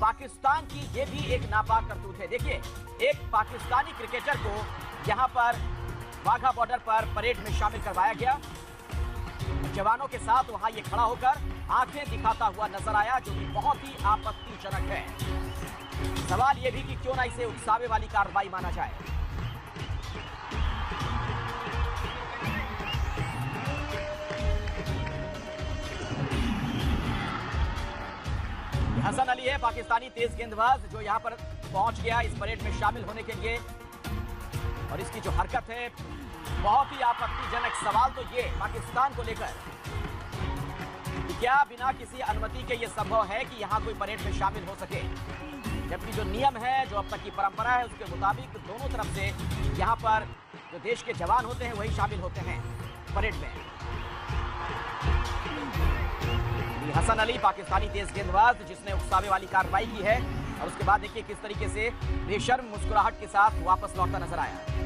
पाकिस्तान की ये भी एक नापाक करतूत है। देखिए, एक पाकिस्तानी क्रिकेटर को यहां पर वाघा बॉर्डर पर परेड में शामिल करवाया गया। जवानों के साथ वहां ये खड़ा होकर आंखें दिखाता हुआ नजर आया, जो कि बहुत ही आपत्तिजनक है। सवाल यह भी कि क्यों ना इसे उकसावे वाली कार्रवाई माना जाए। हसन अली है, पाकिस्तानी तेज गेंदबाज, जो यहां पर पहुंच गया इस परेड में शामिल होने के लिए। और इसकी जो हरकत है बहुत ही आपत्तिजनक। सवाल तो ये पाकिस्तान को लेकर कि क्या बिना किसी अनुमति के ये संभव है कि यहां कोई परेड में शामिल हो सके, जबकि जो नियम है, जो अब तक की परंपरा है, उसके मुताबिक दोनों तरफ से यहां पर जो देश के जवान होते हैं वही शामिल होते हैं परेड में। हसन अली, पाकिस्तानी तेज गेंदबाज, जिसने उकसावे वाली कार्रवाई की है, और उसके बाद देखिए किस तरीके से बेशर्म मुस्कुराहट के साथ वापस लौटता नजर आया।